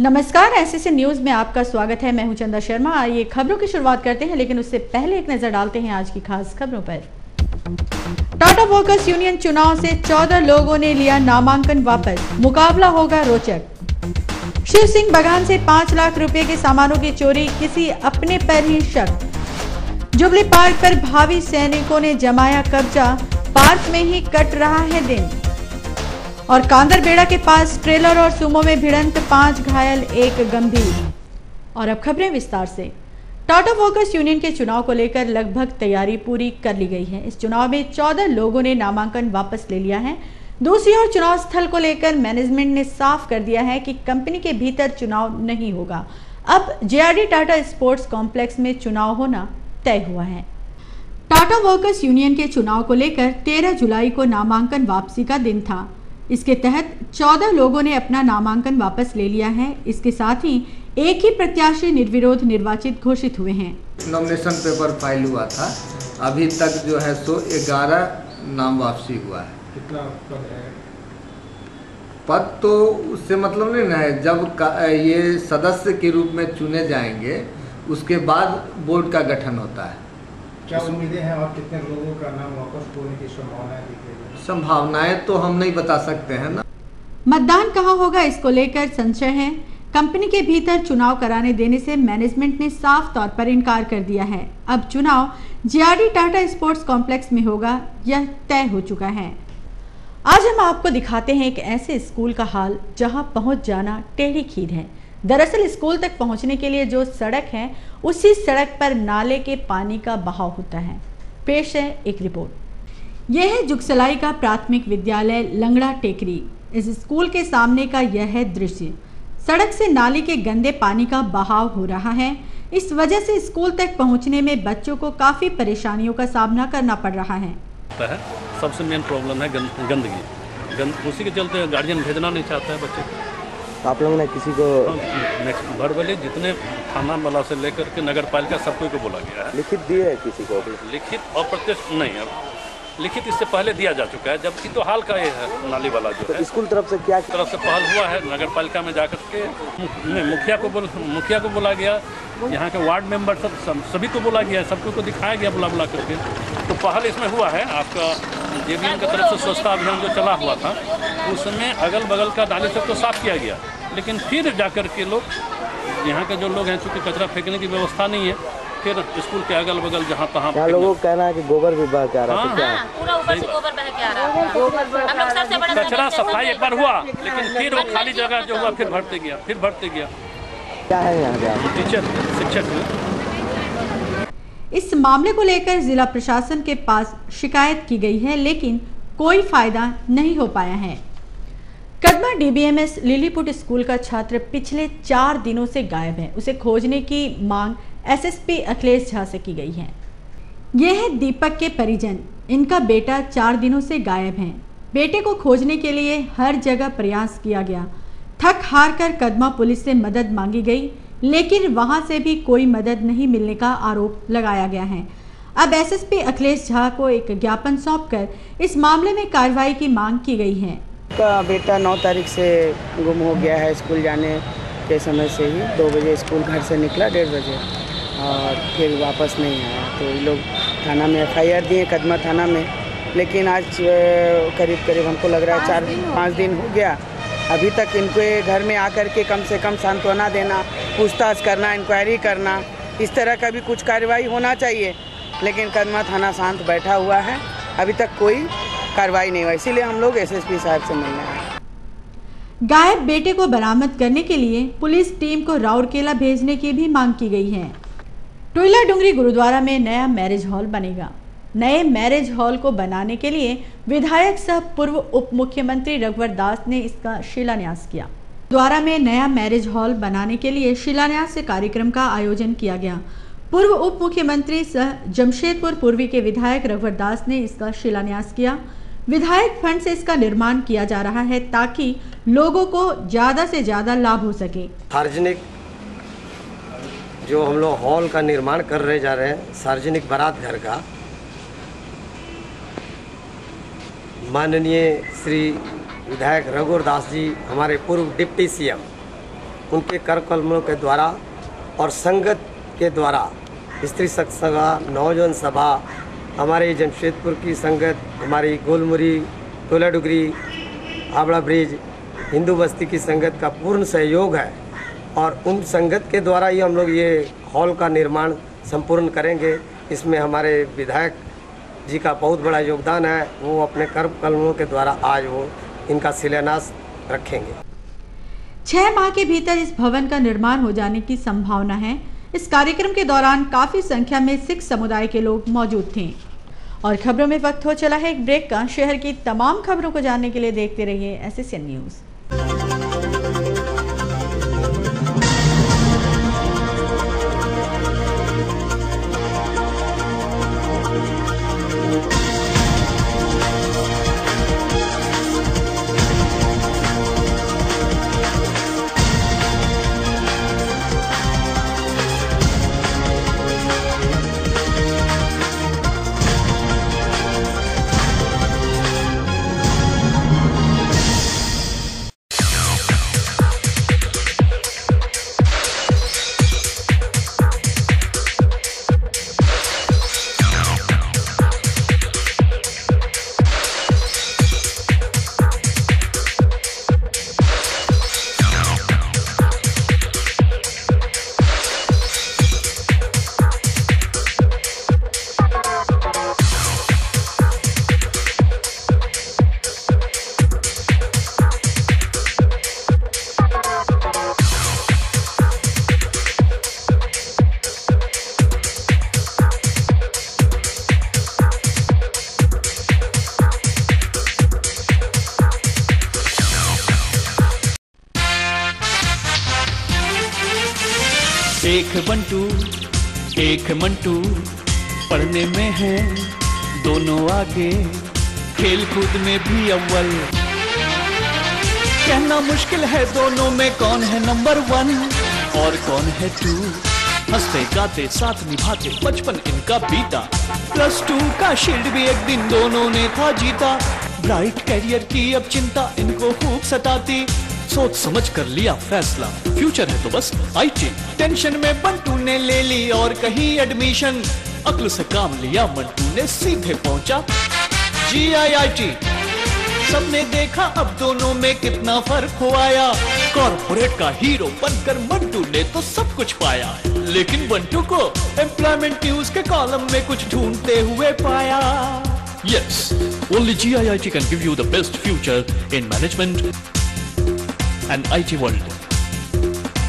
नमस्कार, SSC news में आपका स्वागत है। मैं हूं चंदा शर्मा। आइए खबरों की शुरुआत करते हैं, लेकिन उससे पहले एक नजर डालते हैं आज की खास खबरों पर। टाटा वर्कर्स यूनियन चुनाव से 14 लोगों ने लिया नामांकन वापस, मुकाबला होगा रोचक। शिव सिंह बगान से 5 लाख रुपए के सामानों की चोरी, किसी अपने पर ही शक। जुबली पार्क पर भावी सैनिकों ने जमाया कब्जा, पार्क में ही कट रहा है दिन। और कांदरबेड़ा के पास ट्रेलर और सुमो में भिड़ंत, 5 घायल 1 गंभीर। और अब खबरें विस्तार से। टाटा वर्कर्स यूनियन के चुनाव को लेकर लगभग तैयारी पूरी कर ली गई है। इस चुनाव में 14 लोगों ने नामांकन वापस ले लिया है। दूसरी ओर चुनाव स्थल को लेकर मैनेजमेंट ने साफ कर दिया है कि कंपनी के भीतर चुनाव नहीं होगा। अब जेआरडी टाटा स्पोर्ट्स कॉम्प्लेक्स में चुनाव होना तय हुआ है। टाटा वर्कर्स यूनियन के चुनाव को लेकर 13 जुलाई को नामांकन वापसी का दिन था। इसके तहत 14 लोगों ने अपना नामांकन वापस ले लिया है। इसके साथ ही एक ही प्रत्याशी निर्विरोध निर्वाचित घोषित हुए हैं। नॉमिनेशन पेपर फाइल हुआ था, अभी तक जो है 111 नाम वापसी हुआ है। कितना पद है? पद तो उससे मतलब नहीं ना है, जब ये सदस्य के रूप में चुने जाएंगे उसके बाद बोर्ड का गठन होता है। क्या उम्मीदें हैं और कितने लोगों का नाम वापस होने की संभावनाएं दिख रही है? संभावनाएं तो हम नहीं बता सकते हैं ना। मतदान कहां होगा, इसको लेकर संशय है। कंपनी के भीतर चुनाव कराने देने से मैनेजमेंट ने साफ तौर पर इनकार कर दिया है। अब चुनाव जेआरडी टाटा स्पोर्ट्स कॉम्प्लेक्स में होगा, यह तय हो चुका है। आज हम आपको दिखाते हैं एक ऐसे स्कूल का हाल जहां पहुंच जाना टेढ़ी खीर है। दरअसल स्कूल तक पहुंचने के लिए जो सड़क है, उसी सड़क पर नाले के पानी का बहाव होता है। पेश है एक रिपोर्ट। यह है जुगसलाई का प्राथमिक विद्यालय लंगड़ा टेकरी। इस स्कूल के सामने का यह है दृश्य। सड़क से नाले के गंदे पानी का बहाव हो रहा है। इस वजह से स्कूल तक पहुंचने में बच्चों को काफी परेशानियों का सामना करना पड़ रहा है। सबसे मेन प्रॉब्लम है गंदगी। उसी के चलते गार्जियन भेजना नहीं चाहता है बच्चे। आप लोगों ने किसी को भरबली जितने थाना वाला से लेकर के नगर पालिका सबको को बोला गया है। लिखित दिए है किसी को? लिखित और प्रत्यक्ष नहीं है, लिखित इससे पहले दिया जा चुका है, जबकि तो हाल का ये है नाली वाला जो तो है। स्कूल तरफ से क्या तरफ से पहल हुआ है, नगर पालिका में जाकर के मुखिया को बोला गया, यहाँ के वार्ड मेंबर सभी को बोला गया, सबको को दिखाया गया बुला करके। तो पहल इसमें हुआ है। आपका जेबीएम की तरफ से स्वच्छता अभियान जो चला हुआ था, उसमें अगल बगल का नाली सब तो साफ किया गया, लेकिन फिर जाकर के लोग यहाँ के जो लोग हैं, चूँकि कचरा फेंकने की व्यवस्था नहीं है, फिर स्कूल के अगल बगल जहाँ तहाँ लोगों का कहना है कि गोबर भी बह के आ रहा है। पूरा ऊपर से गोबर बह के आ रहा है। हम लोग सबसे बड़ा कचरा सफाई एक बार हुआ, लेकिन फिर वो खाली जगह जो हुआ फिर भरते गया। क्या है यहाँ टीचर शिक्षक इस मामले को लेकर जिला प्रशासन के पास शिकायत की गई है, लेकिन कोई फायदा नहीं हो पाया है। कदमा डीबीएमएस लिलीपुट स्कूल का छात्र पिछले 4 दिनों से गायब है। उसे खोजने की मांग एसएसपी अखिलेश झा से की गई है। यह है दीपक के परिजन। इनका बेटा 4 दिनों से गायब है। बेटे को खोजने के लिए हर जगह प्रयास किया गया। थक हार कर कदमा पुलिस से मदद मांगी गई, लेकिन वहां से भी कोई मदद नहीं मिलने का आरोप लगाया गया है। अब एसएसपी अखिलेश झा को एक ज्ञापन सौंपकर इस मामले में कार्रवाई की मांग की गई है। का बेटा 9 तारीख से गुम हो गया है। स्कूल जाने के समय से ही 2 बजे स्कूल घर से निकला, 1:30 बजे, और फिर वापस नहीं आया। तो ये लोग थाना में एफआईआर दिए, कदमा थाना में, लेकिन आज करीब हमको लग रहा है 4-5 दिन हो गया। अभी तक इनके घर में आकर के कम से कम सांत्वना देना, पूछताछ करना, इंक्वायरी करना, इस तरह का भी कुछ कार्रवाई होना चाहिए, लेकिन कदमा थाना शांत बैठा हुआ है। अभी तक कोई कार्रवाई नहीं हुआ, इसीलिए हम लोग एसएसपी साहब से मिलने आए। गायब बेटे को बरामद करने के लिए पुलिस टीम को राउरकेला भेजने की भी मांग की गई है। टोयला डुंगरी गुरुद्वारा में नया मैरिज हॉल बनेगा। नए मैरिज हॉल को बनाने के लिए विधायक सह पूर्व उप मुख्यमंत्री रघुवर दास ने इसका शिलान्यास किया। गुरुद्वारा में नया मैरिज हॉल बनाने के लिए शिलान्यास कार्यक्रम का आयोजन किया गया। पूर्व उप मुख्यमंत्री सह जमशेदपुर पूर्वी के विधायक रघुवर दास ने इसका शिलान्यास किया। विधायक फंड से इसका निर्माण किया जा रहा है ताकि लोगों को ज्यादा से ज्यादा लाभ हो सके। सार्वजनिक जो हम लोग हॉल का निर्माण कर रहे जा रहे हैं, सार्वजनिक बारात घर का, माननीय श्री विधायक रघुवर दास जी, हमारे पूर्व डिप्टी सीएम, उनके कर कलमों के द्वारा और संगत के द्वारा स्त्री शक्ति सभा, नौजवान सभा, हमारे जमशेदपुर की संगत, हमारी गोलमुरी, टोला डुगरी, हावड़ा ब्रिज, हिंदू बस्ती की संगत का पूर्ण सहयोग है और उन संगत के द्वारा ही हम लोग ये हॉल का निर्माण संपूर्ण करेंगे। इसमें हमारे विधायक जी का बहुत बड़ा योगदान है। वो अपने कर कलमों के द्वारा आज वो इनका शिलान्यास रखेंगे। 6 माह के भीतर इस भवन का निर्माण हो जाने की संभावना है। इस कार्यक्रम के दौरान काफी संख्या में सिख समुदाय के लोग मौजूद थे। और खबरों में वक्त हो चला है एक ब्रेक का। शहर की तमाम खबरों को जानने के लिए देखते रहिए SSN न्यूज। एक बंटू एक मंटू, पढ़ने में है दोनों आगे, खेल कूद में भी अव्वल। कहना मुश्किल है दोनों में कौन है नंबर 1 और कौन है 2। हंसते गाते साथ निभाते बचपन इनका बीता, +2 का शील्ड भी एक दिन दोनों ने था जीता। ब्राइट कैरियर की अब चिंता इनको खूब सताती, सोच समझ कर लिया फैसला, फ्यूचर है तो बस IT। टेंशन में बंटू ने ले ली और कहीं एडमिशन, अक्ल से काम लिया मंटू ने सीधे पहुंचा GIIT। सबने देखा अब दोनों में कितना फर्क हो आया, कॉर्पोरेट का हीरो बनकर मंटू ने तो सब कुछ पाया। लेकिन बंटू को एम्प्लॉयमेंट न्यूज के कॉलम में कुछ ढूंढते हुए पाया। Yes, only GIIT can give you the best future in management and IT world.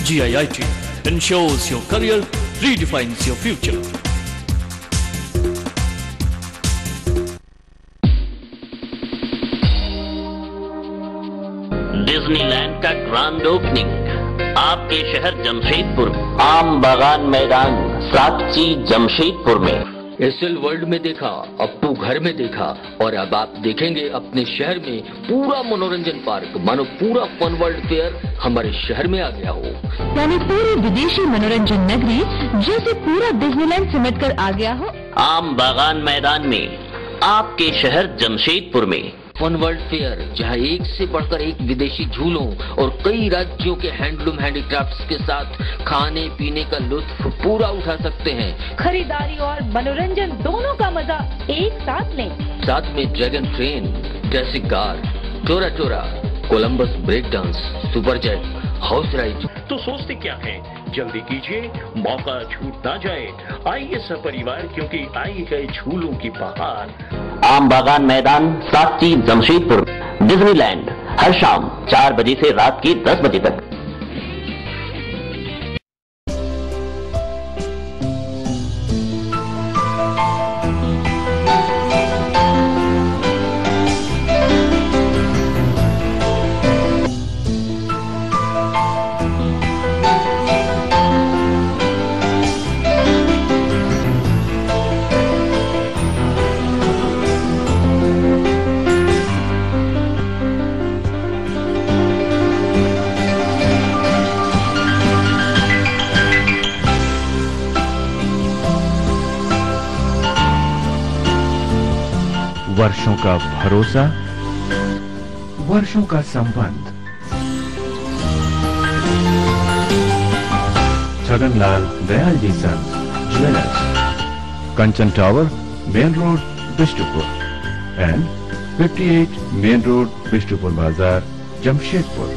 GIIT ensures your career, redefines your future. Disneyland का ग्रैंड ओपनिंग आपके शहर जमशेदपुर, आम बागान मैदान, साची जमशेदपुर में। एसएल वर्ल्ड में देखा, अब तो घर में देखा, और अब आप देखेंगे अपने शहर में पूरा मनोरंजन पार्क, मानो पूरा फन वर्ल्ड फेयर हमारे शहर में आ गया हो। यानी पूरी विदेशी मनोरंजन नगरी जैसे पूरा डिज्नीलैंड सिमट कर आ गया हो आम बागान मैदान में, आपके शहर जमशेदपुर में। फन वर्ल्ड फेयर, जहां एक से बढ़कर एक विदेशी झूलों और कई राज्यों के हैंडलूम हैंडीक्राफ्ट्स के साथ खाने पीने का लुत्फ पूरा उठा सकते हैं। खरीदारी और मनोरंजन दोनों का मजा एक साथ लें। साथ में dragon train, dressing car, tora tora, Columbus break dance, super jet, house ride. तो सोचते क्या है, जल्दी कीजिए, मौका छूट ना जाए। आइए सपरिवार, क्योंकि आई है झूलों की बहार। आम बागान मैदान, साची जमशेदपुर। डिज्नीलैंड हर शाम 4 बजे से रात के 10 बजे तक। वर्षों का भरोसा, वर्षों का संबंध। Saganlal Dayalji Sons Jewelers, Kanchan Tower, Main Road, Bishtupur, and 58 Main Road, Bishtupur Bazaar, Jamshedpur.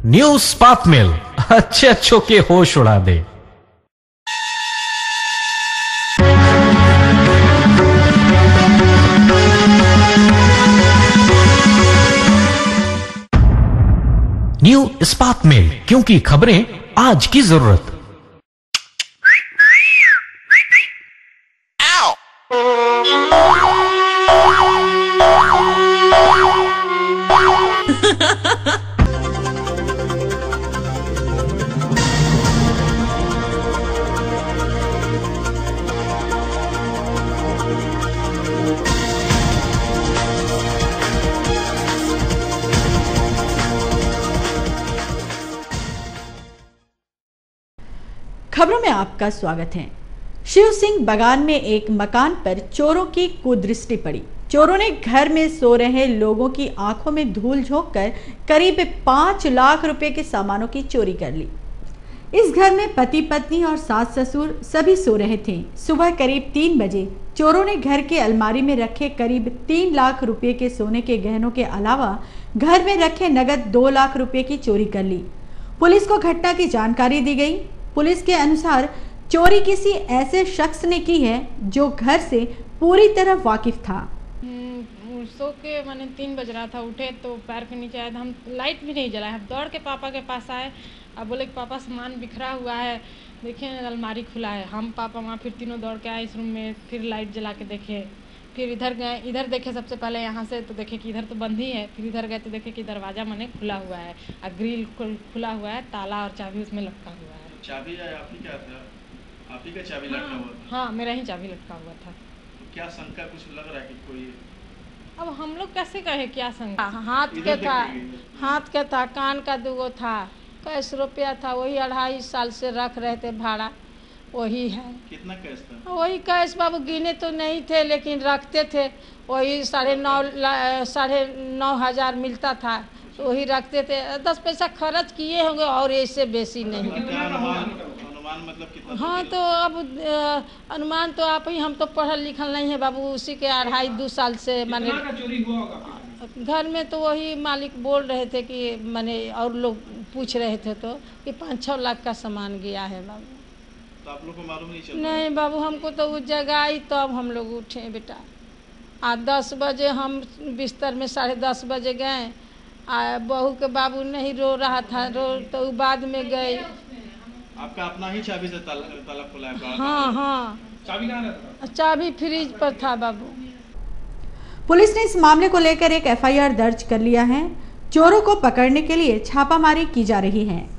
New spark mill अच्छे अच्छों के होश उड़ा दे। न्यू स्पार्क मिल, क्योंकि खबरें आज की जरूरत। खबरों में आपका स्वागत है। शिव सिंह बगान में एक मकान पर चोरों की कुदृष्टि पड़ी। चोरों ने घर में सो रहे लोगों की आंखों में धूल झोंककर करीब 5 लाख रुपए के सामानों की चोरी कर ली। इस घर में पति पत्नी और सास ससुर सभी सो रहे थे। सुबह करीब 3 बजे चोरों ने घर के अलमारी में रखे करीब 3 लाख रुपए के सोने के गहनों के अलावा घर में रखे नगद 2 लाख रुपए की चोरी कर ली। पुलिस को घटना की जानकारी दी गई। पुलिस के अनुसार चोरी किसी ऐसे शख्स ने की है जो घर से पूरी तरह वाकिफ था। सो के मैंने 3 बज रहा था, उठे तो पैर के नीचे आया था, हम लाइट भी नहीं जलाए, हम दौड़ के पापा के पास आए। अब बोले कि पापा सामान बिखरा हुआ है, देखिए अलमारी खुला है। हम पापा वहाँ फिर तीनों दौड़ के आए इस रूम में, फिर लाइट जला के देखे, फिर इधर गए, इधर देखे सबसे पहले यहाँ से तो देखे कि इधर तो बंद ही है। फिर इधर गए तो देखे कि दरवाज़ा मैंने खुला हुआ है और ग्रिल खुला हुआ है, ताला और चाबी उसमें लटका हुआ है। चाबी आप ही क्या था? आप ही का चाबी लटका हुआ था? हाँ, मेरा ही चाबी लटका हुआ था। तो क्या शंका कुछ लग रहा है कि कोई? अब हम लोग कैसे कहे क्या शंका? हाथ के था, कान का 2 था, कैश रुपया था, वही 2.5 साल से रख रहे थे भाड़ा, वही है। कितना कैश था? वही कैश बाबू गिने तो नहीं थे लेकिन रखते थे, वही 9,500 हजार मिलता था, वही रखते थे। 10 पैसा खर्च किए होंगे और ऐसे बेसी नहीं। अनुमान मतलब कितना? हाँ, तो अब अनुमान तो आप ही, हम तो पढ़ल लिखल नहीं है बाबू, उसी के 2.5 साल से माने घर में तो वही मालिक बोल रहे थे कि माने, और लोग पूछ रहे थे तो कि 5-6 लाख का सामान गया है बाबू। तो आप लोग को मालूम नहीं चला? नहीं बाबू, हमको तो वो जगाई तो अब हम लोग उठे बेटा। 10 बजे हम बिस्तर में 10:30 बजे गए। बहू के बाबू नहीं रो रहा था, तो बाद में गए। आपका अपना ही चाबी से ताला खुला है? हाँ। चाबी कहाँ रहता था? चाबी फ्रिज पर था बाबू। पुलिस ने इस मामले को लेकर एक FIR दर्ज कर लिया है। चोरों को पकड़ने के लिए छापामारी की जा रही है।